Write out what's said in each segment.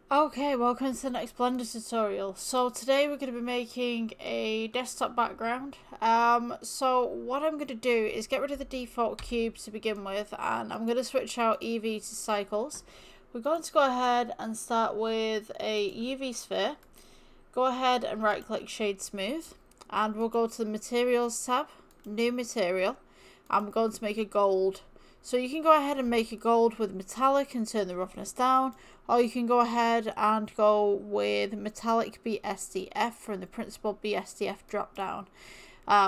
Okay, welcome to the next Blender tutorial. So today we're going to be making a desktop background. So what I'm going to do is get rid of the default cube to begin with, and I'm going to switch out Eevee to cycles. We're going to go ahead and start with a UV sphere. Go ahead and right click Shade Smooth, and we'll go to the Materials tab, New Material, and we're going to make a gold. So you can go ahead and make a gold with metallic and turn the roughness down, or you can go ahead and go with metallic BSDF from the Principled BSDF drop down,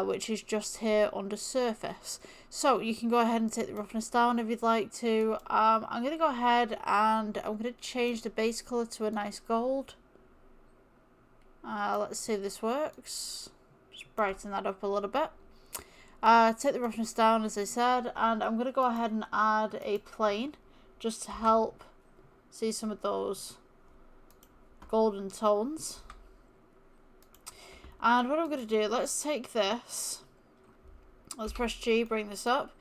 which is just here under surface. So you can go ahead and take the roughness down if you'd like to. I'm going to go ahead and I'm going to change the base colour to a nice gold. Let's see if this works. Just brighten that up a little bit. Take the roughness down, as I said, and I'm going to go ahead and add a plane just to help see some of those golden tones. And what I'm going to do, let's take this, let's press G, bring this up.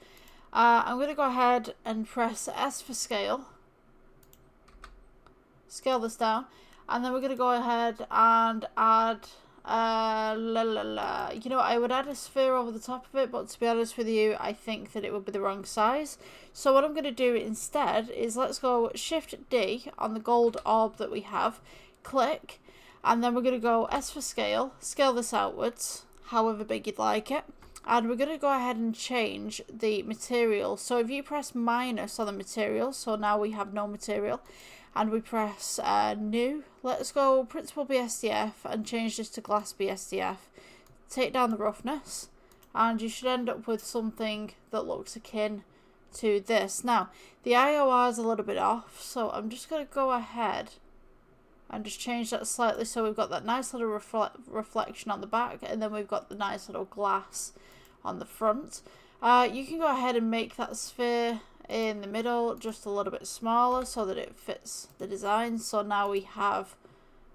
I'm going to go ahead and press S for scale this down, and then we're going to go ahead and add you know, I would add a sphere over the top of it, but to be honest with you, I think that it would be the wrong size. So what I'm going to do instead is let's go Shift D on the gold orb that we have, click, and then we're going to go S for scale this outwards, however big you'd like it. And we're going to go ahead and change the material. So if you press minus on the material, so now we have no material, and we press new, let's go Principled BSDF and change this to Glass BSDF. Take down the roughness, and you should end up with something that looks akin to this. Now, the IOR is a little bit off, so I'm just going to go ahead and just change that slightly so we've got that nice little reflection on the back, and then we've got the nice little glass on the front. You can go ahead and make that sphere in the middle just a little bit smaller so that it fits the design. So now we have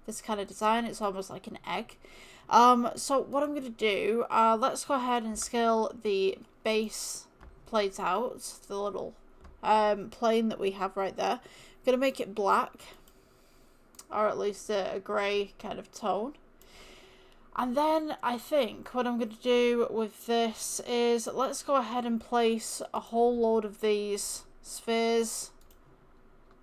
this kind of design. It's almost like an egg. So what I'm going to do, let's go ahead and scale the base plate out, the little plane that we have right there. I'm going to make it black, or at least a grey kind of tone. And then I think what I'm going to do with this is let's go ahead and place a whole load of these spheres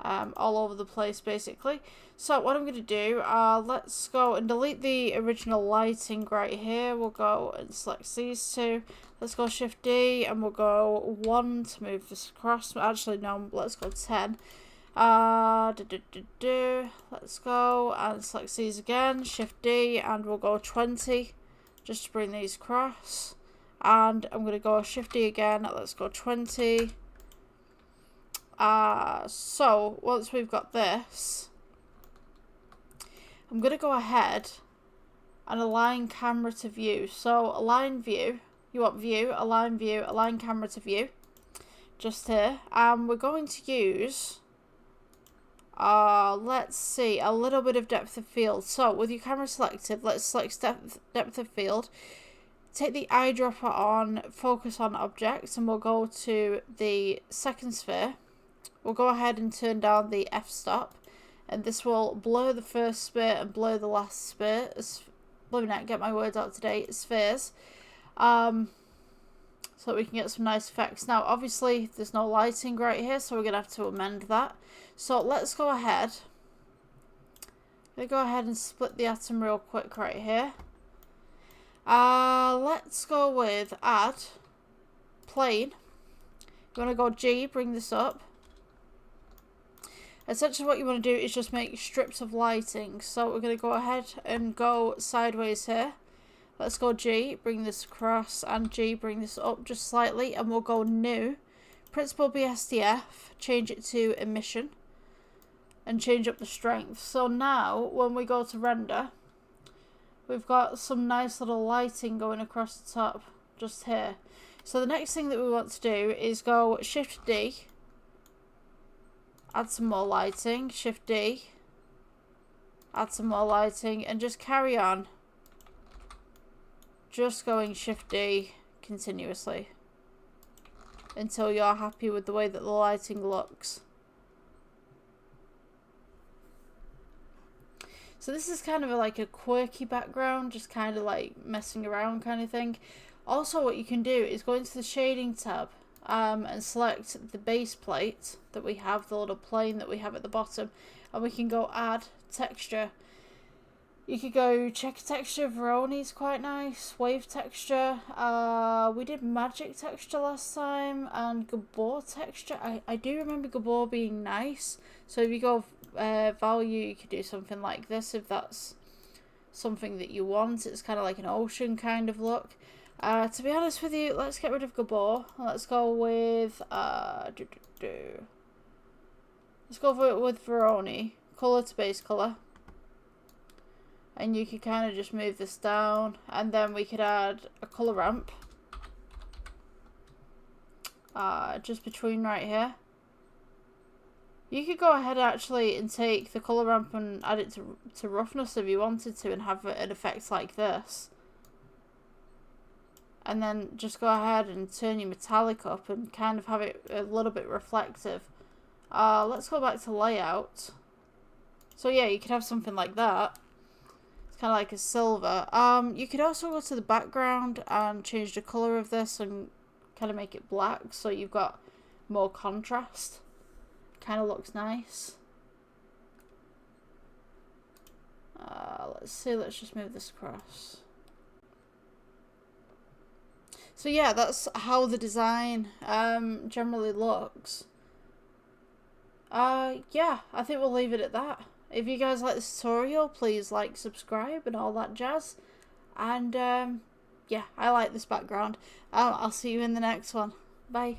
all over the place basically. So what I'm going to do, let's go and delete the original lighting right here. We'll go and select these two. Let's go Shift D and we'll go 1 to move this across. Actually no, let's go 10. Let's go and select these again, Shift D, and we'll go 20 just to bring these across. And I'm going to go Shift D again, let's go 20. So once we've got this, I'm going to go ahead and align camera to view. So align view, you want view, align camera to view, just here. And we're going to use let's see, a little bit of depth of field. So with your camera selected, let's select depth of field. Take the eyedropper on, focus on objects, and we'll go to the second sphere. We'll go ahead and turn down the f-stop, and this will blur the first sphere and blur the last sphere. Let me get my words out today. Spheres. So that we can get some nice effects. Now, obviously, there's no lighting right here, so we're going to have to amend that. So let's go ahead. I'm going to go ahead and split the atom real quick right here. Let's go with add plane. You want to go G, bring this up. Essentially what you want to do is just make strips of lighting. So we're going to go ahead and go sideways here. Let's go G, bring this across, and G, bring this up just slightly, and we'll go new. Principled BSDF, change it to emission, and change up the strength. So now, when we go to render, we've got some nice little lighting going across the top, just here. So the next thing that we want to do is go Shift D, add some more lighting, Shift D, add some more lighting, and just carry on. Just going Shift D continuously until you're happy with the way that the lighting looks. So this is kind of like a quirky background, just kind of like messing around kind of thing. Also, what you can do is go into the shading tab and select the base plate that we have, the little plane that we have at the bottom, and we can go add texture. You could go checker texture. Veroni's quite nice. Wave texture. We did magic texture last time, and Gabor texture. I do remember Gabor being nice. So if you go value, you could do something like this if that's something that you want. It's kind of like an ocean kind of look. To be honest with you, let's get rid of Gabor. Let's go with let's go with Veroni. Color to base color. And you could kind of just move this down, and then we could add a colour ramp just between right here. You could go ahead actually and take the colour ramp and add it to roughness if you wanted to, and have an effect like this. And then just go ahead and turn your metallic up and kind of have it a little bit reflective. Let's go back to layout. So yeah, you could have something like that. Kind of like a silver. You could also go to the background and change the color of this and kind of make it black, so you've got more contrast. Kind of looks nice. Let's see, let's just move this across. So yeah, that's how the design generally looks. Yeah, I think we'll leave it at that. If you guys like this tutorial, please like, subscribe, and all that jazz. And yeah, I like this background. I'll see you in the next one. Bye.